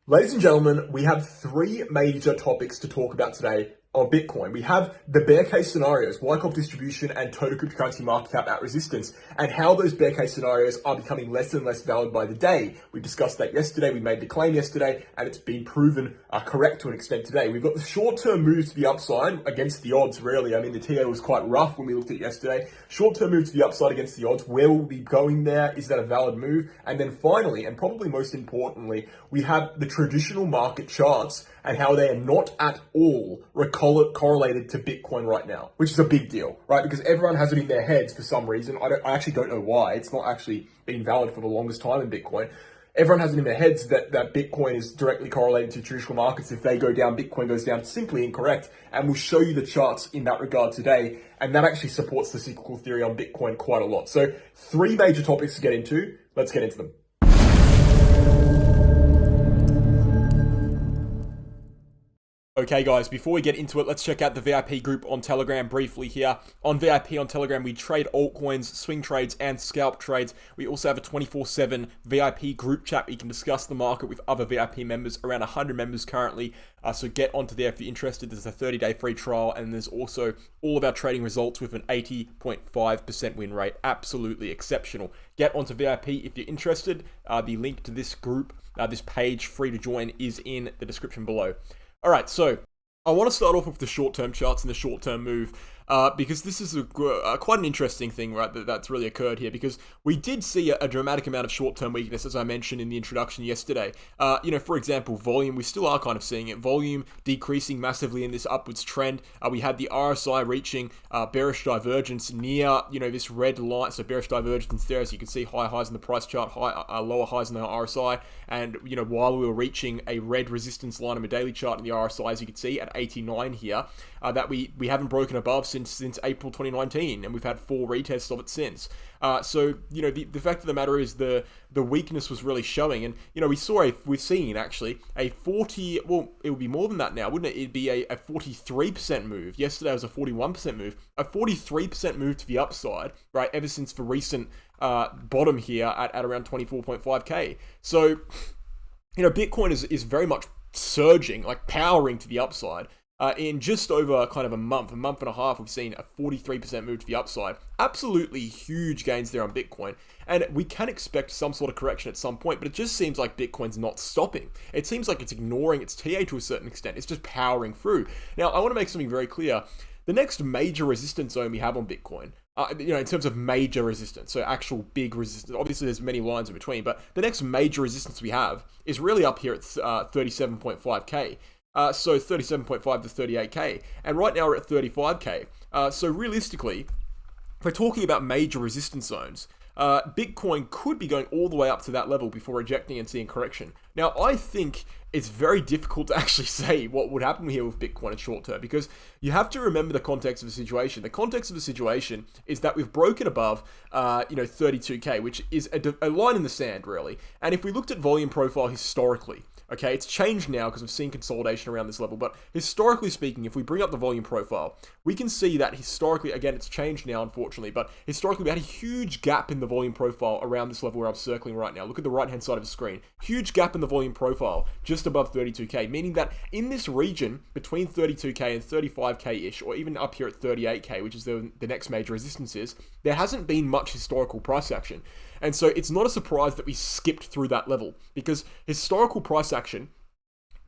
Ladies and gentlemen, we have three major topics to talk about today on Bitcoin. We have the bear case scenarios, Wyckoff distribution and total cryptocurrency market cap at resistance, and how those bear case scenarios are becoming less and less valid by the day. We discussed that yesterday, we made the claim yesterday, and it's been proven correct to an extent today. We've got the short-term moves to the upside against the odds, really. I mean, the TA was quite rough when we looked at it yesterday. Short-term move to the upside against the odds. Where will we be going there? Is that a valid move? And then finally, and probably most importantly, we have the traditional market charts and how they are not at all correlated to Bitcoin right now, which is a big deal, right? Because everyone has it in their heads for some reason. I actually don't know why. It's not actually been valid for the longest time in Bitcoin. Everyone has it in their heads that Bitcoin is directly correlated to traditional markets. If they go down, Bitcoin goes down. Simply incorrect. And we'll show you the charts in that regard today. And that actually supports the cyclical theory on Bitcoin quite a lot. So three major topics to get into. Let's get into them. Okay guys, before we get into it, let's check out the VIP group on Telegram briefly here. On VIP on Telegram, we trade altcoins, swing trades, and scalp trades. We also have a 24/7 VIP group chat where you can discuss the market with other VIP members, around 100 members currently. So get onto there if you're interested. There's a 30-day free trial, and there's also all of our trading results with an 80.5% win rate. Absolutely exceptional. Get onto VIP if you're interested. The link to this group, this page free to join, is in the description below. All right, so I want to start off with the short-term charts and the short-term move because this is quite an interesting thing, right, that's really occurred here, because we did see a dramatic amount of short-term weakness, as I mentioned in the introduction yesterday. For example, volume, we still are kind of seeing it. Volume decreasing massively in this upwards trend. We had the RSI reaching bearish divergence near, this red line, so bearish divergence there, as you can see, high highs in the price chart, lower highs in the RSI, and, while we were reaching a red resistance line on the daily chart in the RSI, as you can see, at 89 here, that we haven't broken above since April 2019, and we've had 4 retests of it since. The fact of the matter is the weakness was really showing, and we've seen actually a 40, well, it would be more than that now, wouldn't it? It'd be a 43% move. Yesterday was a 41% move, a 43% move to the upside, right? Ever since the recent bottom here at around 24.5k. So, Bitcoin is very much surging, like powering to the upside. In just over kind of a month and a half, we've seen a 43% move to the upside. Absolutely huge gains there on Bitcoin. And we can expect some sort of correction at some point, but it just seems like Bitcoin's not stopping. It seems like it's ignoring its TA to a certain extent. It's just powering through. Now, I want to make something very clear. The next major resistance zone we have on Bitcoin, in terms of major resistance, so actual big resistance, obviously there's many lines in between, but the next major resistance we have is really up here at 37.5k. So 37.5 to 38k, and right now we're at 35k. So realistically, if we're talking about major resistance zones, Bitcoin could be going all the way up to that level before rejecting and seeing correction. Now, I think it's very difficult to actually say what would happen here with Bitcoin in short term, because you have to remember the context of the situation. The context of the situation is that we've broken above, 32k, which is a line in the sand, really. And if we looked at volume profile historically, okay, it's changed now because we've seen consolidation around this level, but historically speaking, if we bring up the volume profile, we can see that historically, again, it's changed now, unfortunately, but historically we had a huge gap in the volume profile around this level where I'm circling right now. Look at the right-hand side of the screen. Huge gap in the volume profile, just above 32k, meaning that in this region, between 32k and 35k-ish, or even up here at 38k, which is the next major resistance is, there hasn't been much historical price action. And so it's not a surprise that we skipped through that level, because historical price action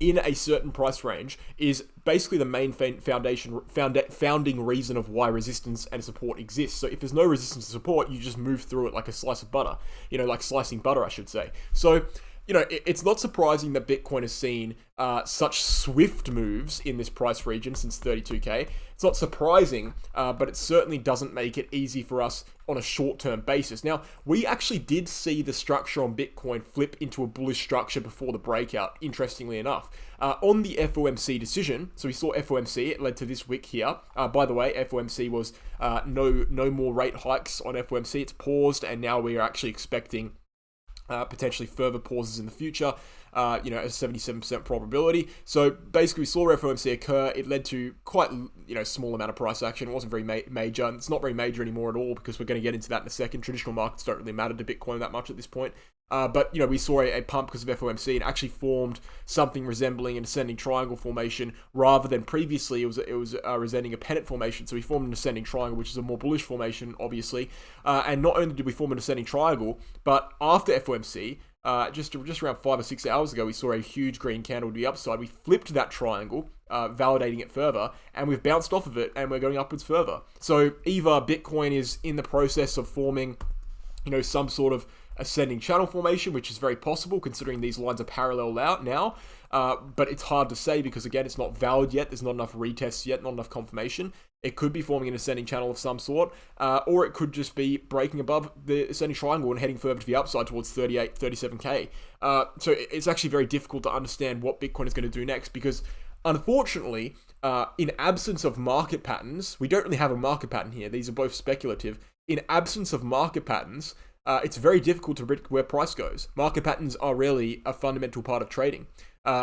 in a certain price range is basically the main founding reason of why resistance and support exists. So if there's no resistance and support, you just move through it like a slice of butter, like slicing butter, I should say. So, it's not surprising that Bitcoin has seen such swift moves in this price region since 32k. It's not surprising, but it certainly doesn't make it easy for us on a short-term basis. Now, we actually did see the structure on Bitcoin flip into a bullish structure before the breakout, interestingly enough. On the FOMC decision, so we saw FOMC, it led to this wick here. By the way, FOMC was no more rate hikes on FOMC. It's paused, and now we are actually expecting potentially further pauses in the future. you know, a 77% probability. So basically, we saw FOMC occur. It led to quite, you know, small amount of price action. It wasn't very major, and it's not very major anymore at all because we're going to get into that in a second. Traditional markets don't really matter to Bitcoin that much at this point. But, you know, we saw a pump because of FOMC and actually formed something resembling an ascending triangle formation rather than previously it was resembling a pennant formation. So we formed an ascending triangle, which is a more bullish formation, obviously. And not only did we form an ascending triangle, but after FOMC, just around 5 or 6 hours ago, we saw a huge green candle to the upside. We flipped that triangle, validating it further, and we've bounced off of it, and we're going upwards further. So either Bitcoin is in the process of forming, you know, some sort of ascending channel formation, which is very possible considering these lines are parallel out now, but it's hard to say because, again, it's not valid yet. There's not enough retests yet, not enough confirmation. It could be forming an ascending channel of some sort, or it could just be breaking above the ascending triangle and heading further to the upside towards 38, 37k. So it's actually very difficult to understand what Bitcoin is going to do next because, unfortunately, in absence of market patterns, we don't really have a market pattern here. These are both speculative. In absence of market patterns, it's very difficult to predict where price goes. Market patterns are really a fundamental part of trading.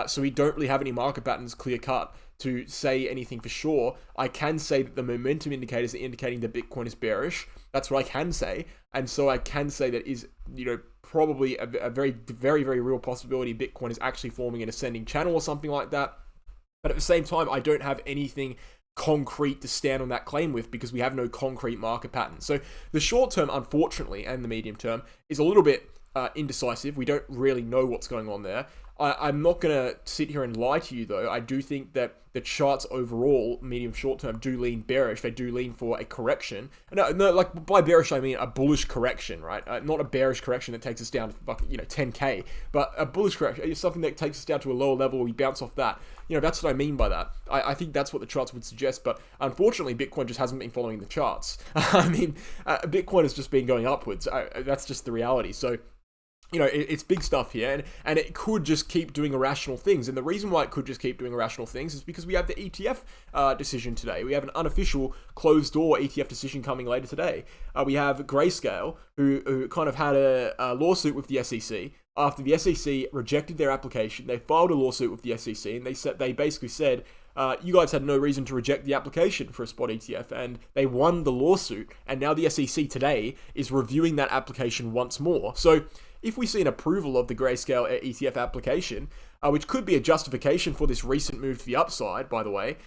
So we don't really have any market patterns clear cut to say anything for sure. I can say that the momentum indicators are indicating that Bitcoin is bearish. That's what I can say. And so I can say that is, you know, probably a very, very, very real possibility Bitcoin is actually forming an ascending channel or something like that. But at the same time, I don't have anything concrete to stand on that claim with because we have no concrete market pattern. So the short term, unfortunately, and the medium term is a little bit indecisive. We don't really know what's going on there. I'm not going to sit here and lie to you, though. I do think that the charts overall, medium short term, do lean bearish. They do lean for a correction. No, like by bearish, I mean a bullish correction, right? Not a bearish correction that takes us down to, you know, 10k, but a bullish correction is something that takes us down to a lower level. We bounce off that. You know, that's what I mean by that. I think that's what the charts would suggest, but unfortunately, Bitcoin just hasn't been following the charts. I mean, Bitcoin has just been going upwards. That's just the reality. So, you know, it's big stuff here, and it could just keep doing irrational things. And the reason why it could just keep doing irrational things is because we have the ETF decision today. We have an unofficial closed-door ETF decision coming later today. We have Grayscale, who kind of had a lawsuit with the SEC. After the SEC rejected their application, they filed a lawsuit with the SEC, and they basically said, you guys had no reason to reject the application for a spot ETF, and they won the lawsuit, and now the SEC today is reviewing that application once more. So if we see an approval of the Grayscale ETF application, which could be a justification for this recent move to the upside, by the way,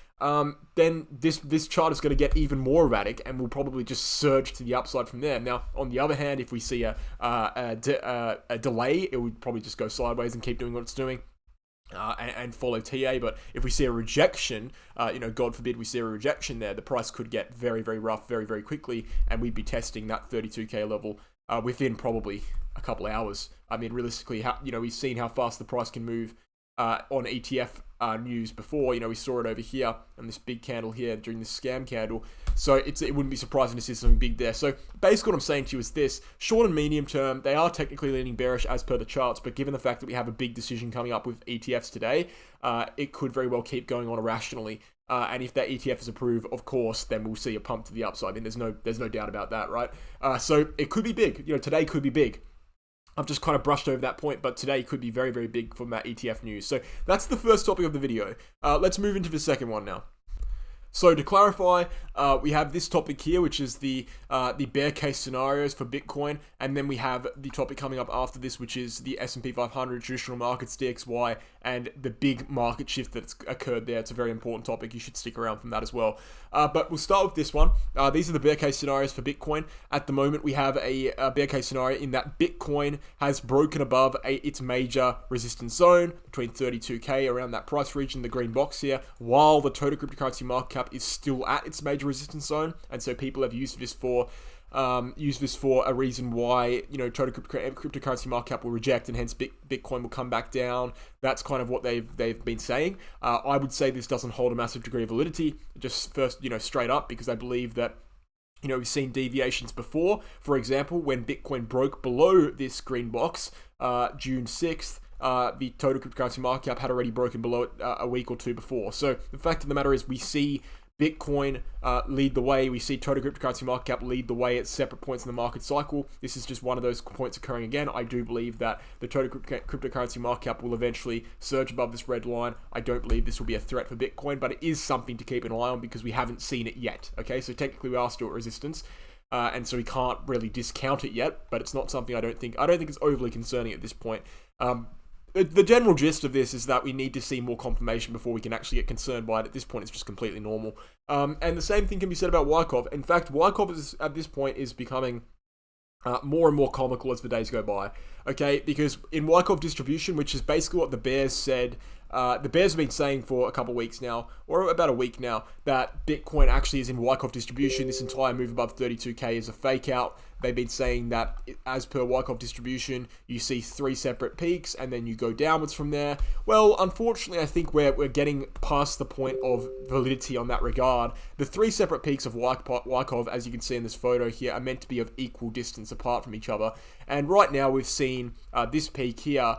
then this chart is going to get even more erratic and will probably just surge to the upside from there. Now, on the other hand, if we see a delay, it would probably just go sideways and keep doing what it's doing. And follow TA, but if we see a rejection, you know, God forbid we see a rejection there, the price could get very, very rough very, very quickly, and we'd be testing that 32k level within probably a couple hours. I mean, realistically, you know, we've seen how fast the price can move on ETF news before. You know, we saw it over here and this big candle here during this scam candle. So it wouldn't be surprising to see something big there. So basically what I'm saying to you is this: short and medium term, they are technically leaning bearish as per the charts, but given the fact that we have a big decision coming up with ETFs today, it could very well keep going on irrationally. And if that ETF is approved, of course, then we'll see a pump to the upside. I mean, there's no doubt about that, right? So it could be big. You know, today could be big. I've just kind of brushed over that point, but today could be very, very big from that ETF news. So that's the first topic of the video. Let's move into the second one now. So to clarify, we have this topic here, which is the bear case scenarios for Bitcoin, and then we have the topic coming up after this, which is the S&P 500, traditional markets, DXY, and the big market shift that's occurred there. It's a very important topic. You should stick around from that as well. But we'll start with this one. These are the bear case scenarios for Bitcoin. At the moment, we have a bear case scenario in that Bitcoin has broken above its major resistance zone between 32k, around that price region, the green box here, while the total cryptocurrency market cap is still at its major resistance zone. And so people have used this for a reason why, you know, total cryptocurrency market cap will reject, and hence Bitcoin will come back down. That's kind of what they've been saying. I would say this doesn't hold a massive degree of validity, just first, you know, straight up, because I believe that, you know, we've seen deviations before. For example, when Bitcoin broke below this green box, June 6th, the total cryptocurrency market cap had already broken below it a week or two before. So the fact of the matter is, we see Bitcoin lead the way. We see total cryptocurrency market cap lead the way at separate points in the market cycle. This is just one of those points occurring again. I do believe that the total cryptocurrency market cap will eventually surge above this red line. I don't believe this will be a threat for Bitcoin, but it is something to keep an eye on because we haven't seen it yet. Okay, so technically we are still at resistance. And so we can't really discount it yet, but it's not something I don't think it's overly concerning at this point. The general gist of this is that we need to see more confirmation before we can actually get concerned by it. At this point, it's just completely normal. And the same thing can be said about Wyckoff. In fact, Wyckoff at this point is becoming more and more comical as the days go by. Okay, because in Wyckoff distribution, which is basically what the Bears said, the Bears have been saying for a couple of weeks now, or about a week now, that Bitcoin actually is in Wyckoff distribution. This entire move above 32K is a fake out. They've been saying that as per Wyckoff distribution, you see 3 separate peaks and then you go downwards from there. Well, unfortunately, I think we're getting past the point of validity on that regard. The 3 separate peaks of Wyckoff, as you can see in this photo here, are meant to be of equal distance apart from each other. And right now we've seen this peak here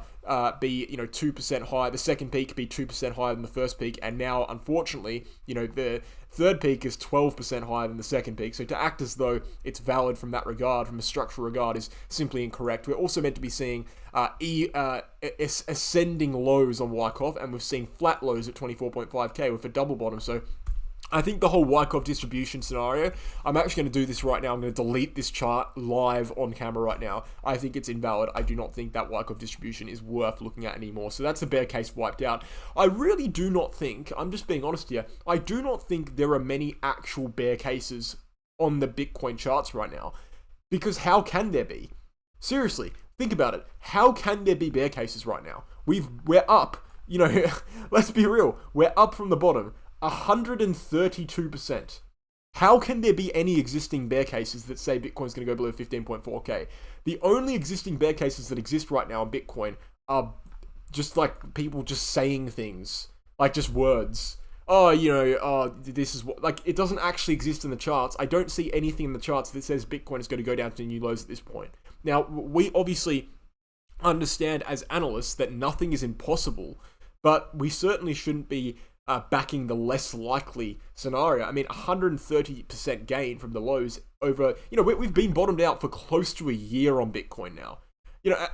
be 2% higher. The second peak be 2% higher than the first peak, and now unfortunately the third peak is 12% higher than the second peak. So to act as though it's valid from that regard, from a structural regard, is simply incorrect. We're also meant to be seeing ascending lows on Wyckoff, and we've seen flat lows at 24.5k with a double bottom. So I think the whole Wyckoff distribution scenario, I'm actually going to do this right now. I'm going to delete this chart live on camera right now. I think it's invalid. I do not think that Wyckoff distribution is worth looking at anymore. So that's a bear case wiped out. I really do not think, I'm just being honest here, I do not think there are many actual bear cases on the Bitcoin charts right now. Because how can there be? Seriously, think about it. How can there be bear cases right now? We're up, let's be real. We're up from the bottom 132%. How can there be any existing bear cases that say Bitcoin's going to go below 15.4k? The only existing bear cases that exist right now on Bitcoin are just like people just saying things, like just words. This is what, like, it doesn't actually exist in the charts. I don't see anything in the charts that says Bitcoin is going to go down to new lows at this point. Now, we obviously understand as analysts that nothing is impossible, but we certainly shouldn't be backing the less likely scenario. I mean, 130% gain from the lows over, we've been bottomed out for close to a year on Bitcoin now.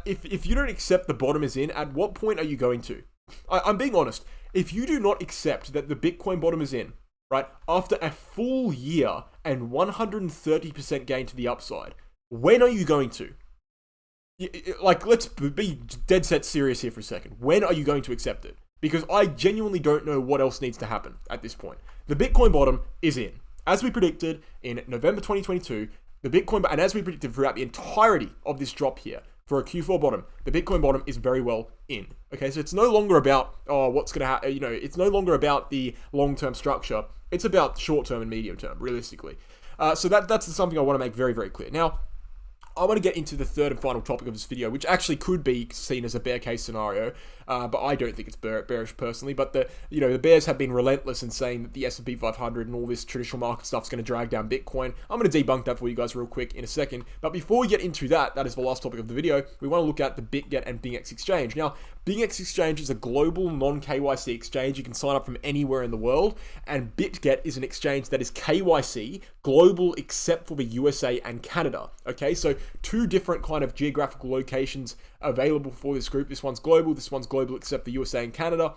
If you don't accept the bottom is in, at what point are you going to? I'm being honest. If you do not accept that the Bitcoin bottom is in, right, after a full year and 130% gain to the upside, when are you going to? Like, let's be dead set serious here for a second. When are you going to accept it? Because I genuinely don't know what else needs to happen at this point. The Bitcoin bottom is in. As we predicted in November 2022, the Bitcoin, and as we predicted throughout the entirety of this drop here, for a Q4 bottom, the Bitcoin bottom is very well in. Okay, so it's no longer about, what's going to happen, it's no longer about the long-term structure. It's about short-term and medium-term, realistically. So that's something I want to make very, very clear. Now, I want to get into the third and final topic of this video, which actually could be seen as a bear case scenario, but I don't think it's bearish personally. But the bears have been relentless in saying that the S&P 500 and all this traditional market stuff is going to drag down Bitcoin. I'm going to debunk that for you guys real quick in a second. But before we get into that is the last topic of the video. We want to look at the Bitget and Bingx exchange. Now, Bingx exchange is a global non-KYC exchange. You can sign up from anywhere in the world, and Bitget is an exchange that is KYC, global except for the USA and Canada. Okay, so 2 different kind of geographical locations available for this group. This one's global except the USA and Canada.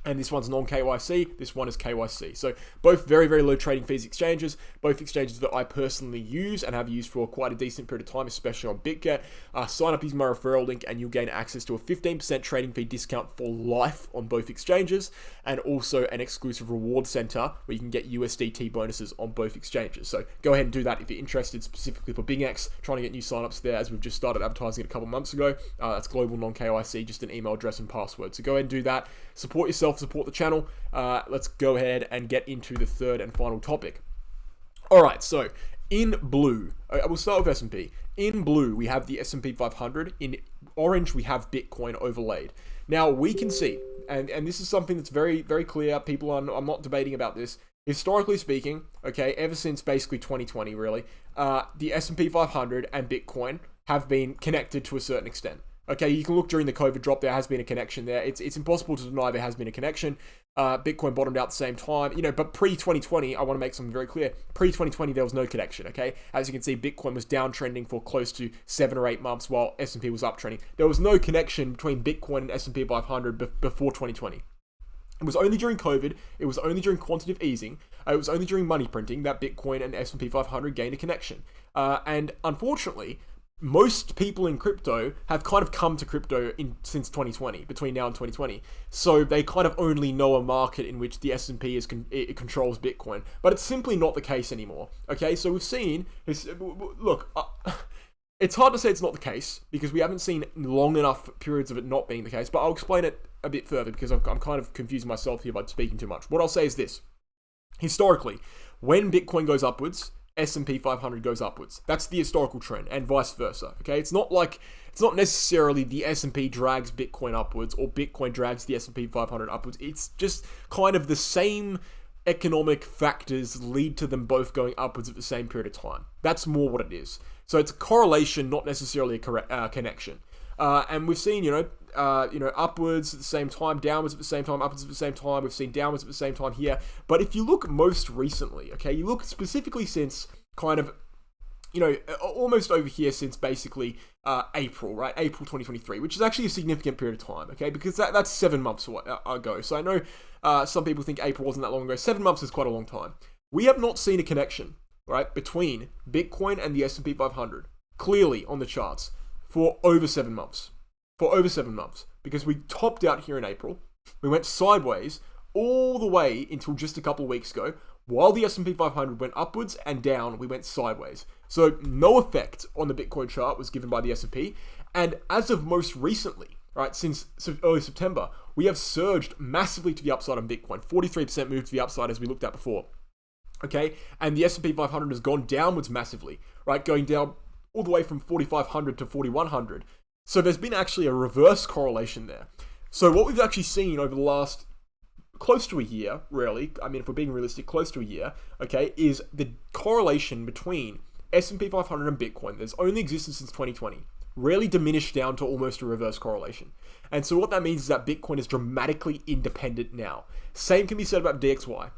And this one's non-KYC, this one is KYC. So both very, very low trading fees exchanges, both exchanges that I personally use and have used for quite a decent period of time, especially on Bitget. Sign up using my referral link and you'll gain access to a 15% trading fee discount for life on both exchanges, and also an exclusive reward center where you can get USDT bonuses on both exchanges. So go ahead and do that if you're interested, specifically for Bingx, trying to get new signups there as we've just started advertising it a couple months ago. That's global non-KYC, just an email address and password. So go ahead and do that. Support yourself, support the channel. Let's go ahead and get into the third and final topic. Alright, so in blue, we'll start with S&P. In blue, we have the S&P 500. In orange, we have Bitcoin overlaid. Now, we can see, and this is something that's very, very clear. I'm not debating about this. Historically speaking, okay, ever since basically 2020, really, the S&P 500 and Bitcoin have been connected to a certain extent. Okay, you can look during the COVID drop, there has been a connection there. It's impossible to deny there has been a connection. Bitcoin bottomed out at the same time, but pre-2020, I want to make something very clear. Pre-2020, there was no connection, okay? As you can see, Bitcoin was downtrending for close to 7 or 8 months while S&P was uptrending. There was no connection between Bitcoin and S&P 500 before 2020. It was only during COVID, it was only during quantitative easing, it was only during money printing that Bitcoin and S&P 500 gained a connection. And unfortunately, most people in crypto have kind of come to crypto since 2020, between now and 2020. So they kind of only know a market in which the S&P it controls Bitcoin. But it's simply not the case anymore. Okay, so we've seen this. Look, it's hard to say it's not the case because we haven't seen long enough periods of it not being the case. But I'll explain it a bit further because I'm kind of confusing myself here by speaking too much. What I'll say is this: historically, when Bitcoin goes upwards, S&P 500 goes upwards. That's the historical trend, and vice versa. Okay, it's not necessarily the S&P drags Bitcoin upwards or Bitcoin drags the S&P 500 upwards. It's just kind of the same economic factors lead to them both going upwards at the same period of time. That's more what it is. So it's a correlation, not necessarily a connection. And we've seen, upwards at the same time, downwards at the same time, upwards at the same time. We've seen downwards at the same time here. But if you look most recently, okay, you look specifically since kind of, almost over here since basically April, right? April 2023, which is actually a significant period of time, okay? Because that's 7 months ago. So I know some people think April wasn't that long ago. 7 months is quite a long time. We have not seen a connection, right, between Bitcoin and the S&P 500 clearly on the charts for over 7 months. Because we topped out here in April. We went sideways all the way until just a couple of weeks ago. While the S&P 500 went upwards and down, we went sideways. So no effect on the Bitcoin chart was given by the S&P. And as of most recently, right, since early September, we have surged massively to the upside on Bitcoin. 43% moved to the upside as we looked at before. Okay, and the S&P 500 has gone downwards massively, right, going down all the way from 4,500 to 4,100. So there's been actually a reverse correlation there. So what we've actually seen over the last close to a year, really, I mean, if we're being realistic, close to a year, okay, is the correlation between S&P 500 and Bitcoin that's only existed since 2020, really diminished down to almost a reverse correlation. And so what that means is that Bitcoin is dramatically independent now. Same can be said about DXY.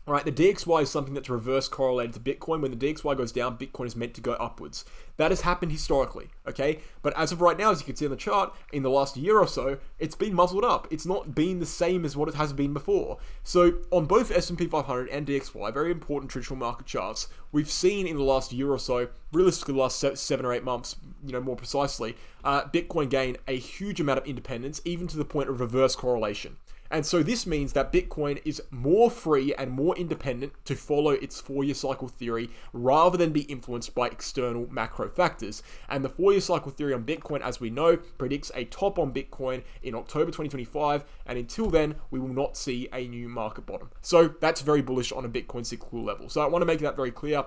All right, the DXY is something that's reverse correlated to Bitcoin. When the DXY goes down, Bitcoin is meant to go upwards. That has happened historically, okay? But as of right now, as you can see on the chart, in the last year or so, it's been muzzled up. It's not been the same as what it has been before. So on both S&P 500 and DXY, very important traditional market charts, we've seen in the last year or so, realistically the last 7 or 8 months, more precisely, Bitcoin gain a huge amount of independence, even to the point of reverse correlation. And so this means that Bitcoin is more free and more independent to follow its 4-year cycle theory rather than be influenced by external macro factors. And the 4-year cycle theory on Bitcoin, as we know, predicts a top on Bitcoin in October 2025. And until then, we will not see a new market bottom. So that's very bullish on a Bitcoin cyclical level. So I want to make that very clear.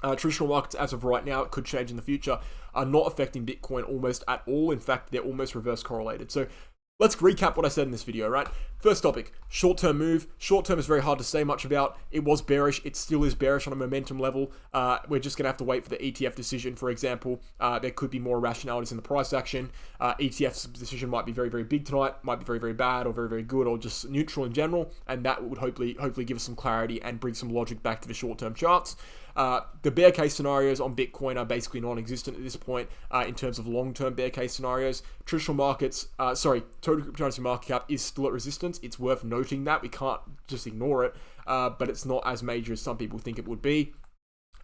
Traditional markets, as of right now, it could change in the future, are not affecting Bitcoin almost at all. In fact, they're almost reverse correlated. So let's recap what I said in this video, right? First topic, short-term move. Short-term is very hard to say much about. It was bearish. It still is bearish on a momentum level. We're just going to have to wait for the ETF decision, for example. There could be more irrationalities in the price action. ETF's decision might be very, very big tonight, might be very, very bad or very, very good or just neutral in general. And that would hopefully give us some clarity and bring some logic back to the short-term charts. The bear case scenarios on Bitcoin are basically non-existent at this point in terms of long-term bear case scenarios. Traditional markets, total cryptocurrency market cap is still at resistance. It's worth noting that. We can't just ignore it, but it's not as major as some people think it would be.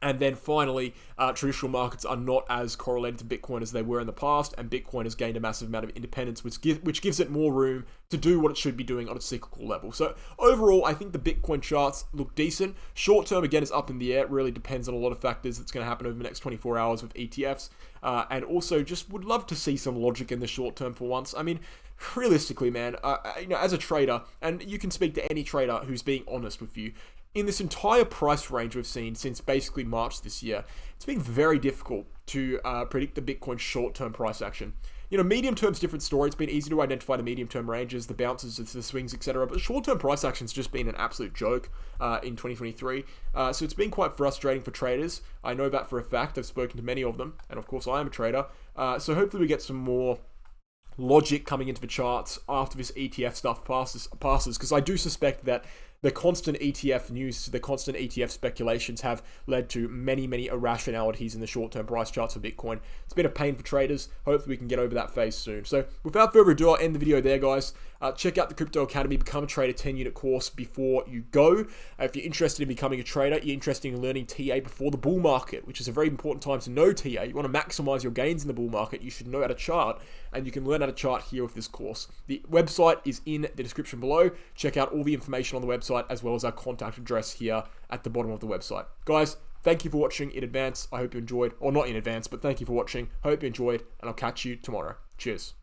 And then finally, traditional markets are not as correlated to Bitcoin as they were in the past, and Bitcoin has gained a massive amount of independence, which gives it more room to do what it should be doing on a cyclical level. So overall, I think the Bitcoin charts look decent. Short term, again, is up in the air. It really depends on a lot of factors that's going to happen over the next 24 hours with ETFs. And also just would love to see some logic in the short term for once. I mean, realistically, man, as a trader, and you can speak to any trader who's being honest with you, in this entire price range we've seen since basically March this year, it's been very difficult to predict the Bitcoin short-term price action. Medium-term's different story. It's been easy to identify the medium-term ranges, the bounces, the swings, etc. But short-term price action's just been an absolute joke in 2023. So it's been quite frustrating for traders. I know that for a fact. I've spoken to many of them, and of course I am a trader. So hopefully we get some more logic coming into the charts after this ETF stuff passes, because I do suspect that the constant ETF news, the constant ETF speculations have led to many, many irrationalities in the short-term price charts for Bitcoin. It's been a pain for traders. Hopefully we can get over that phase soon. So without further ado, I'll end the video there, guys. Check out the Crypto Academy, become a trader 10-unit course before you go. If you're interested in becoming a trader, you're interested in learning TA before the bull market, which is a very important time to know TA. You want to maximize your gains in the bull market, you should know how to chart, and you can learn how to chart here with this course. The website is in the description below. Check out all the information on the website, as well as our contact address here at the bottom of the website. Guys, thank you for watching in advance. I hope you enjoyed, or not in advance, but thank you for watching. Hope you enjoyed, and I'll catch you tomorrow. Cheers.